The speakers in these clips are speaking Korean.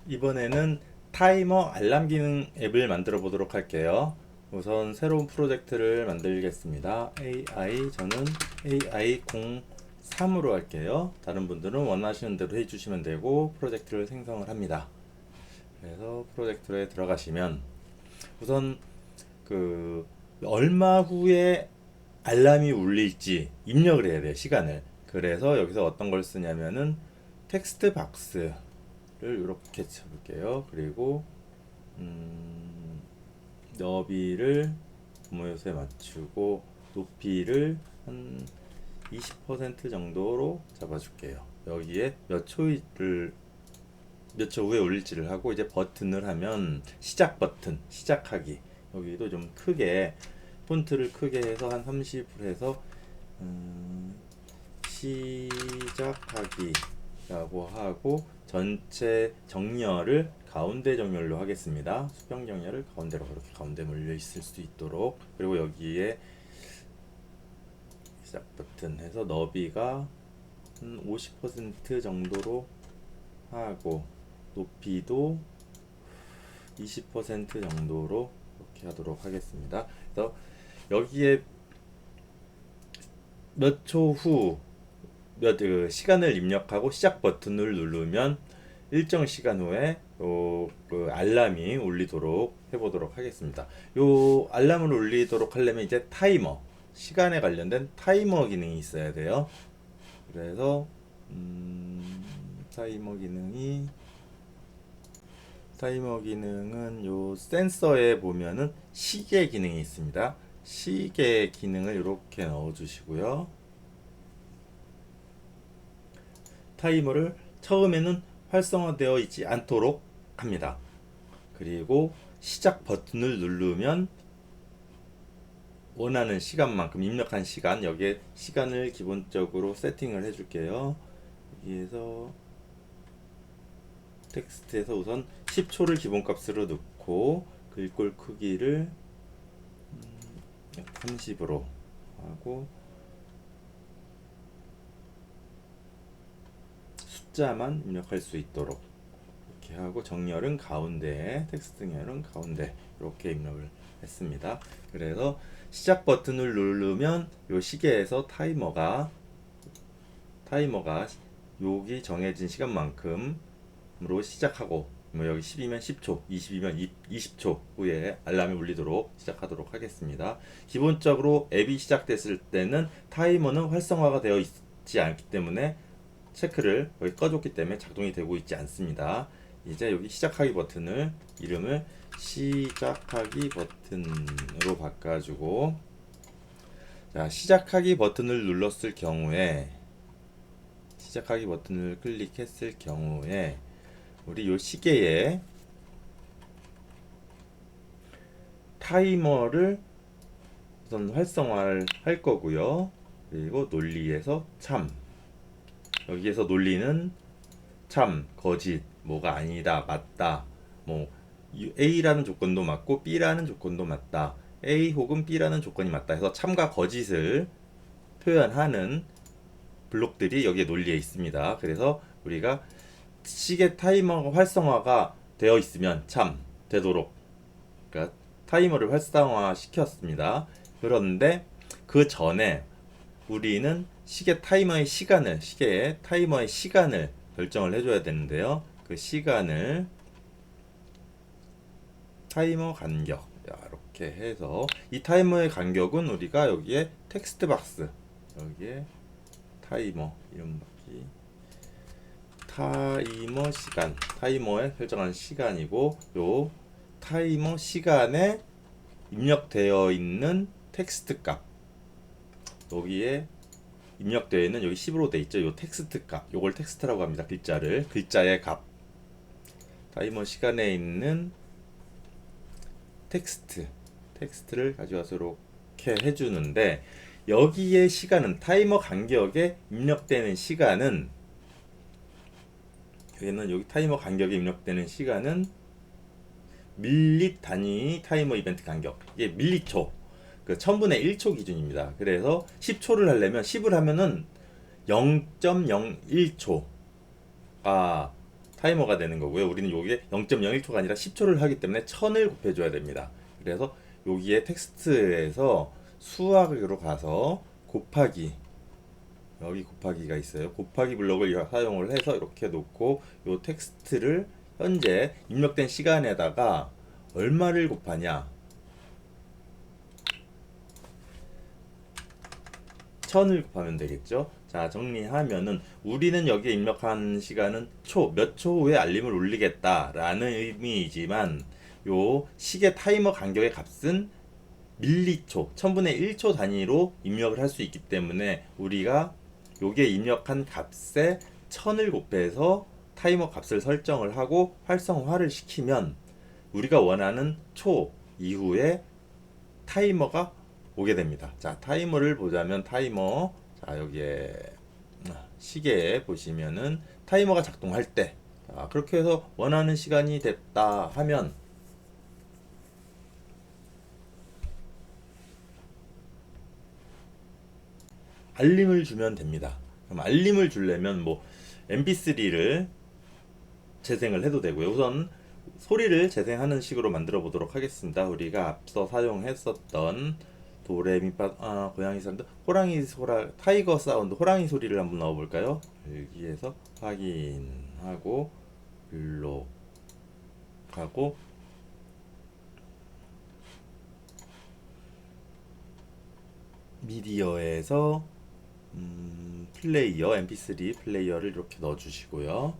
이번에는 타이머 알람 기능 앱을 만들어 보도록 할게요. 우선 새로운 프로젝트를 만들겠습니다. 저는 AI03으로 할게요. 다른 분들은 원하시는 대로 해주시면 되고 프로젝트를 생성을 합니다. 그래서 프로젝트에 들어가시면 우선 그 얼마 후에 알람이 울릴지 입력을 해야 돼요. 시간을. 그래서 여기서 어떤 걸 쓰냐면은 텍스트 박스를 이렇게 쳐볼게요. 그리고 너비를 부모요소에 맞추고 높이를 한 20% 정도로 잡아줄게요. 여기에 몇 초 후에 올릴지를 하고 이제 버튼을 하면 시작 버튼, 시작하기. 여기도 좀 크게 폰트를 크게 해서 한 30을 해서 시작하기라고 하고 전체 정렬을 가운데 정렬로 하겠습니다. 수평 정렬을 가운데로 그렇게 가운데 몰려 있을 수 있도록. 그리고 여기에 시작 버튼 해서 너비가 한 50% 정도로 하고 높이도 20% 정도로 이렇게 하도록 하겠습니다. 그래서 여기에 몇 초 후 시간을 입력하고 시작 버튼을 누르면 일정 시간 후에 그 알람이 울리도록 해보도록 하겠습니다. 요 알람을 울리도록 하려면 이제 타이머, 시간에 관련된 타이머 기능이 있어야 돼요. 그래서 타이머 기능은 요 센서에 보면은 시계 기능이 있습니다. 시계 기능을 이렇게 넣어 주시고요. 타이머를 처음에는 활성화되어 있지 않도록 합니다. 그리고 시작 버튼을 누르면 원하는 시간만큼 입력한 시간, 여기에 시간을 기본적으로 세팅을 해줄게요. 여기에서 텍스트에서 우선 10초를 기본값으로 넣고 글꼴 크기를 30으로 하고 숫자만 입력할 수 있도록 이렇게 하고 정렬은 가운데, 텍스트 정렬은 가운데 이렇게 입력을 했습니다. 그래서 시작 버튼을 누르면 요 시계에서 타이머가 여기 정해진 시간만큼으로 시작하고 뭐 여기 10이면 10초, 20이면 20초 후에 알람이 울리도록 시작하도록 하겠습니다. 기본적으로 앱이 시작됐을 때는 타이머는 활성화가 되어 있지 않기 때문에 체크를 여기 꺼줬기 때문에 작동이 되고 있지 않습니다. 이제 여기 시작하기 버튼을 이름을 시작하기 버튼으로 바꿔주고, 자, 시작하기 버튼을 눌렀을 경우에 시작하기 버튼을 클릭했을 경우에 우리 요 시계에 타이머를 우선 활성화를 할 거고요. 그리고 논리에서 참, 여기에서 논리는 참, 거짓, 뭐가 아니다, 맞다, 뭐 A라는 조건도 맞고 B라는 조건도 맞다, A 혹은 B라는 조건이 맞다 해서 참과 거짓을 표현하는 블록들이 여기에 논리에 있습니다. 그래서 우리가 시계 타이머 활성화가 되어 있으면 참 되도록, 그러니까 타이머를 활성화 시켰습니다. 그런데 그 전에 우리는 시계의 타이머의 시간을 결정을 해줘야 되는데요. 그 시간을 타이머 간격 이렇게 해서 이 타이머의 간격은 우리가 여기에 텍스트 박스, 여기에 타이머 이름 받기, 타이머 시간, 타이머에 설정한 시간이고, 요 타이머 시간에 입력되어 있는 텍스트 값, 여기에 입력되어 있는 여기 10으로 돼 있죠. 요 텍스트 값, 요걸 텍스트라고 합니다. 글자의 값, 타이머 시간에 있는 텍스트를 가져와서 이렇게 해주는데, 여기에 시간은 타이머 간격에 입력되는 시간은, 여기 타이머 간격에 입력되는 시간은 밀리 단위 타이머 이벤트 간격, 이게 밀리초, 그 1000분의 1초 기준입니다. 그래서 10초를 하려면 10을 하면은 0.01초가 타이머가 되는 거고요. 우리는 여기에 0.01초가 아니라 10초를 하기 때문에 1000을 곱해줘야 됩니다. 그래서 여기에 텍스트에서 수학으로 가서 곱하기, 여기 곱하기가 있어요. 곱하기 블록을 사용을 해서 이렇게 놓고 요 텍스트를 현재 입력된 시간에다가 얼마를 곱하냐, 1000을 곱하면 되겠죠. 자, 정리하면은 우리는 여기에 입력한 시간은 몇 초 후에 알림을 울리겠다라는 의미이지만 요 시계 타이머 간격의 값은 밀리초, 1000분의 1초 단위로 입력을 할 수 있기 때문에 우리가 여기에 입력한 값에 1000을 곱해서 타이머 값을 설정을 하고 활성화를 시키면 우리가 원하는 초 이후에 타이머가 오게 됩니다. 자, 타이머를 보자면 타이머, 자, 여기에 시계에 보시면은 타이머가 작동할 때, 자, 그렇게 해서 원하는 시간이 됐다 하면 알림을 주면 됩니다. 그럼 알림을 주려면 뭐 mp3를 재생을 해도 되고요. 우선 소리를 재생하는 식으로 만들어 보도록 하겠습니다. 우리가 앞서 사용했었던 도레미파 고양이 사운드, 호랑이 소라, 타이거 사운드, 호랑이 소리를 한번 넣어 볼까요? 여기에서 확인하고 블록하고 미디어에서 플레이어, mp3 플레이어를 이렇게 넣어 주시고요.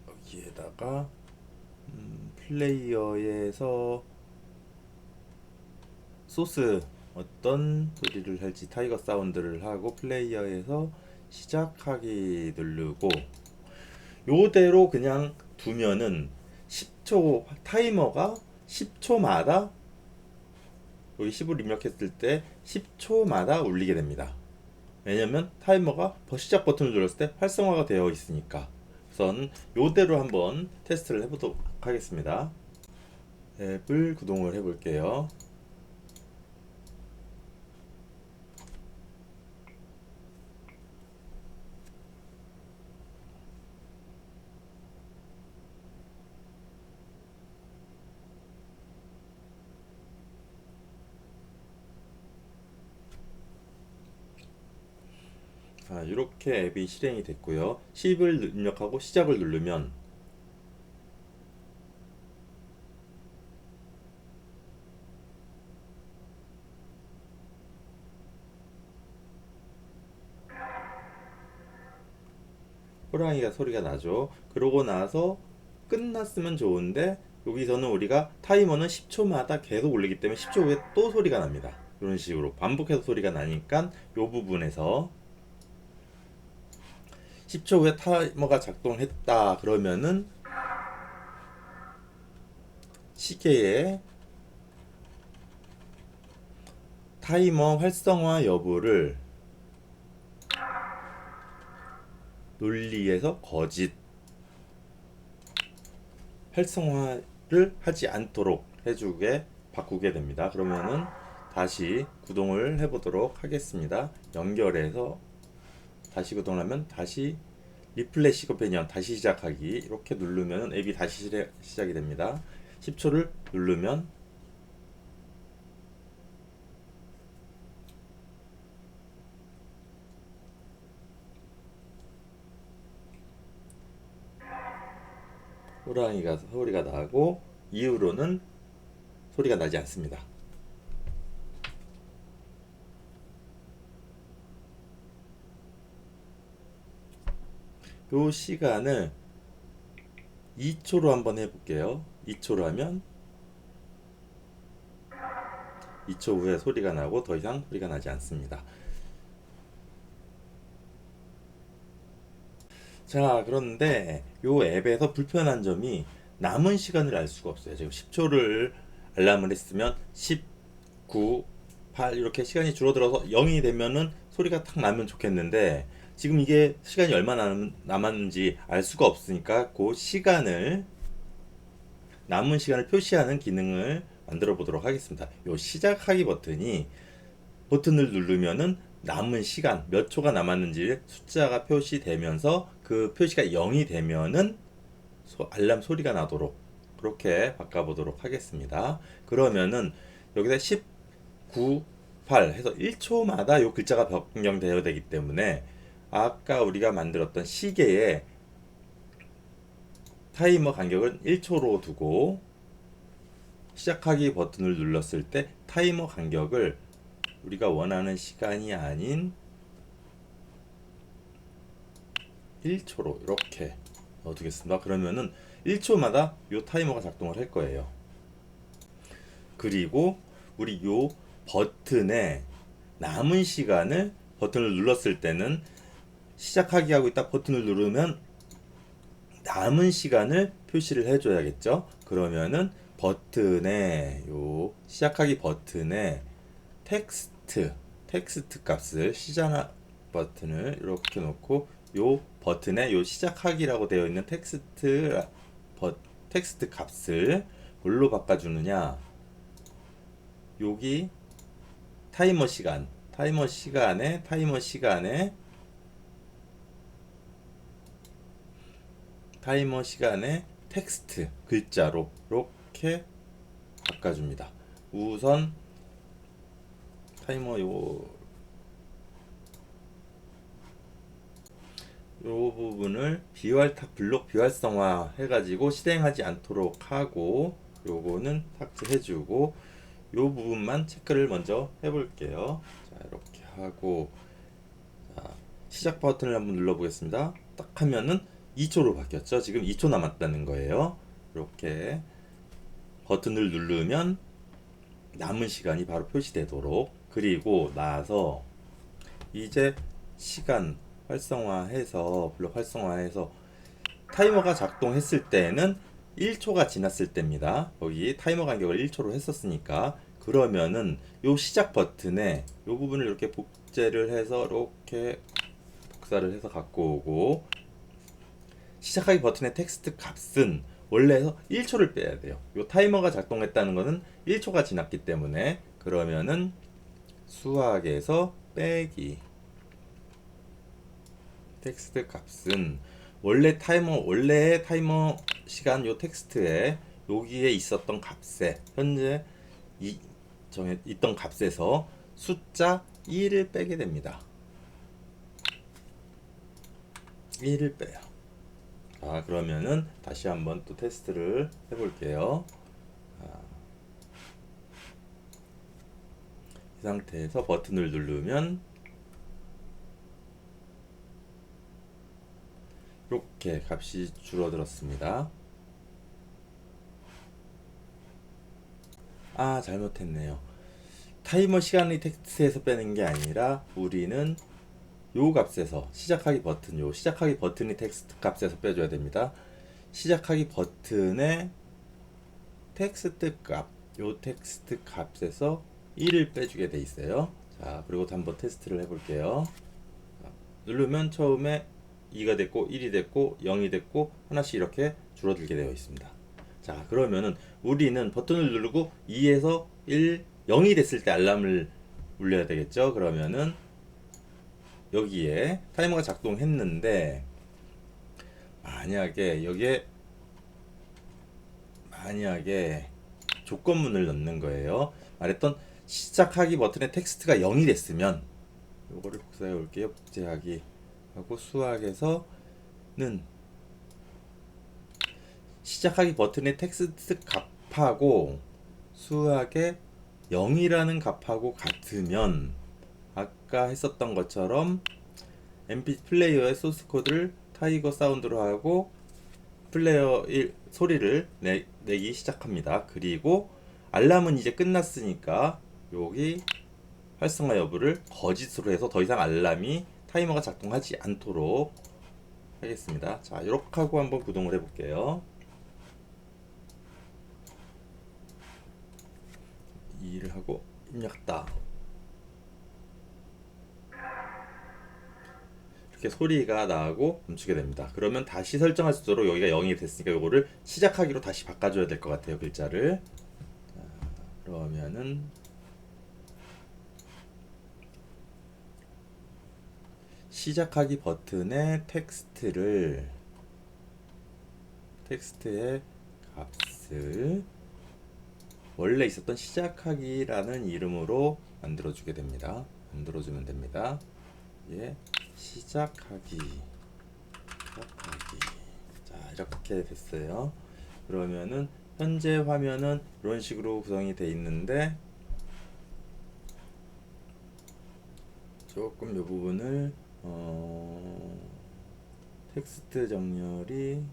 여기에다가 플레이어에서 소스 어떤 소리를 할지 타이거 사운드를 하고 플레이어에서 시작하기 누르고 요대로 그냥 두면은 10초 타이머가 10초마다 여기 10을 입력했을 때 10초마다 울리게 됩니다. 왜냐면 타이머가 시작 버튼을 눌렀을 때 활성화가 되어 있으니까. 우선 요대로 한번 테스트를 해보도록 하겠습니다. 앱을 구동을 해볼게요. 자, 이렇게 앱이 실행이 됐고요. 10을 입력하고 시작을 누르면 호랑이가 소리가 나죠. 그러고 나서 끝났으면 좋은데 여기서는 우리가 타이머는 10초마다 계속 울리기 때문에 10초 후에 또 소리가 납니다. 이런 식으로 반복해서 소리가 나니까 이 부분에서 10초 후에 타이머가 작동했다 그러면은 시계에 타이머 활성화 여부를 논리에서 거짓, 활성화를 하지 않도록 해주게 바꾸게 됩니다. 그러면은 다시 구동을 해보도록 하겠습니다. 연결해서 다시 구동하면 다시 리플레시 컴패니언 다시 시작하기 이렇게 누르면 앱이 다시 시작이 됩니다. 10초를 누르면 호랑이가 소리가 나고 이후로는 소리가 나지 않습니다. 요 시간을 2초로 한번 해볼게요. 2초로 하면 2초 후에 소리가 나고 더 이상 소리가 나지 않습니다. 자, 그런데 요 앱에서 불편한 점이 남은 시간을 알 수가 없어요. 지금 10초를 알람을 했으면 10, 9, 8 이렇게 시간이 줄어들어서 0이 되면은 소리가 탁 나면 좋겠는데 지금 이게 시간이 얼마나 남았는지 알 수가 없으니까 그 시간을 남은 시간을 표시하는 기능을 만들어 보도록 하겠습니다. 요 시작하기 버튼을 누르면은 남은 시간 몇 초가 남았는지 숫자가 표시되면서 그 표시가 0이 되면은 알람 소리가 나도록 그렇게 바꿔보도록 하겠습니다. 그러면은 여기다 19, 8 해서 1초마다 요 글자가 변경되어야 되기 때문에 아까 우리가 만들었던 시계의 타이머 간격은 1초로 두고 시작하기 버튼을 눌렀을 때 타이머 간격을 우리가 원하는 시간이 아닌 1초로 이렇게 넣어두겠습니다. 그러면은 1초마다 요 타이머가 작동을 할 거예요. 그리고 우리 요 버튼에 남은 시간을 버튼을 눌렀을 때는 시작하기 하고 있다 버튼을 누르면 남은 시간을 표시를 해줘야겠죠. 그러면은 버튼에 요 시작하기 버튼에 텍스트 값을 시작 버튼을 이렇게 놓고 요 버튼에 요 시작하기라고 되어 있는 텍스트 값을 뭘로 바꿔주느냐? 여기 타이머 시간에 텍스트 글자로 이렇게 바꿔줍니다. 우선 타이머 요 부분을 블록 비활성화 해가지고 실행하지 않도록 하고 요거는 삭제해주고 요 부분만 체크를 먼저 해볼게요. 자 이렇게 하고 자, 시작 버튼을 한번 눌러보겠습니다. 딱 하면은 2초로 바뀌었죠. 지금 2초 남았다는 거예요. 이렇게 버튼을 누르면 남은 시간이 바로 표시되도록 그리고 나서 이제 시간 블록 활성화해서 타이머가 작동했을 때는 1초가 지났을 때입니다. 여기 타이머 간격을 1초로 했었으니까 그러면은 요 시작 버튼에 요 부분을 이렇게 복제를 해서 이렇게 복사를 해서 갖고 오고 시작하기 버튼의 텍스트 값은 원래에서 1초를 빼야 돼요. 요 타이머가 작동했다는 것은 1초가 지났기 때문에 그러면은 수학에서 빼기 텍스트 값은 원래의 타이머 시간 요 텍스트에 여기에 있었던 값에 현재 있던 값에서 숫자 1을 빼게 됩니다. 1을 빼요. 자 그러면은 다시 한번 또 테스트를 해볼게요. 이 상태에서 버튼을 누르면 이렇게 값이 줄어들었습니다. 잘못했네요. 타이머 시간의 텍스트에서 빼는 게 아니라 우리는 요 값에서 시작하기 버튼의 텍스트 값에서 빼줘야 됩니다. 시작하기 버튼의 텍스트 값에서 1을 빼주게 돼 있어요. 자 그리고 한번 테스트를 해볼게요. 누르면 처음에 2가 됐고 1이 됐고 0이 됐고 하나씩 이렇게 줄어들게 되어 있습니다. 자 그러면은 우리는 버튼을 누르고 2에서 1, 0이 됐을 때 알람을 울려야 되겠죠. 그러면은 여기에 타이머가 작동했는데 만약에 조건문을 넣는 거예요. 말했던 시작하기 버튼의 텍스트가 0이 됐으면 요거를 복사해 올게요. 복제하기 하고 수학에서는 시작하기 버튼의 텍스트 값하고 수학의 0이라는 값하고 같으면 아까 했었던 것처럼 MP 플레이어의 소스 코드를 타이거 사운드로 하고 플레이어 소리를 내기 시작합니다. 그리고 알람은 이제 끝났으니까 여기 활성화 여부를 거짓으로 해서 더 이상 타이머가 작동하지 않도록 하겠습니다. 자 이렇게 하고 한번 구동을 해볼게요. 2를 하고 입력다. 이렇게 소리가 나고 멈추게 됩니다. 그러면 다시 설정할 수 있도록 여기가 0이 됐으니까 이거를 시작하기로 다시 바꿔줘야 될 것 같아요. 글자를. 자, 그러면은 시작하기 버튼에 텍스트의 값을 원래 있었던 시작하기라는 이름으로 만들어주면 됩니다. 예, 시작하기. 자, 이렇게 됐어요. 그러면은 현재 화면은 이런 식으로 구성이 되어 있는데 조금 이 부분을 텍스트 정렬이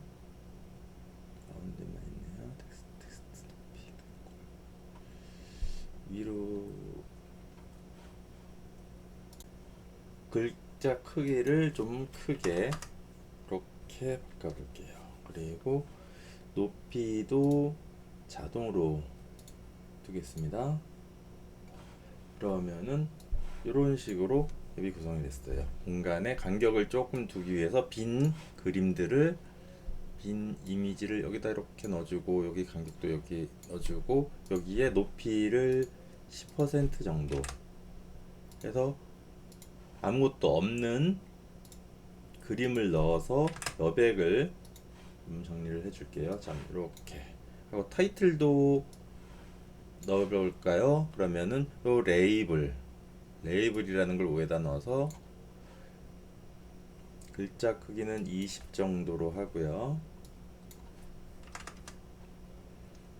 가운데만 있네요. 텍스트 높이 위로 글자 크기를 좀 크게 이렇게 바꿔볼게요. 그리고 높이도 자동으로 두겠습니다. 그러면은 이런 식으로 앱이 구성이 됐어요. 공간에 간격을 조금 두기 위해서 빈 이미지를 여기다 이렇게 넣어주고, 여기 간격도 여기 넣어주고, 여기에 높이를 10% 정도 해서 아무것도 없는 그림을 넣어서 여백을 정리를 해줄게요. 자, 이렇게 하고 타이틀도 넣어볼까요? 그러면은 요 레이블이라는 걸 위에다 넣어서 글자 크기는 20 정도로 하고요.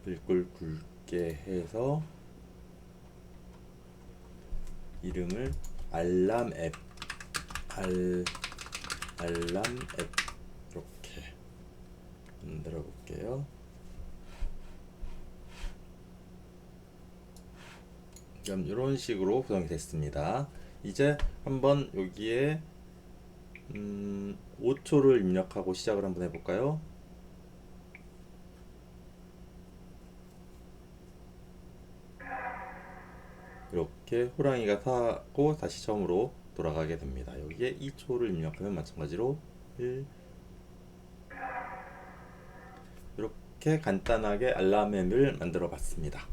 글꼴 굵게 해서 이름을 알람 앱 이렇게 만들어 볼게요. 그럼 이런 식으로 구성이 됐습니다. 이제 한번 여기에 5초를 입력하고 시작을 한번 해볼까요? 이렇게 호랑이가 타고 다시 처음으로 돌아가게 됩니다. 여기에 2초를 입력하면 마찬가지로 1 이렇게 간단하게 알람앱을 만들어 봤습니다.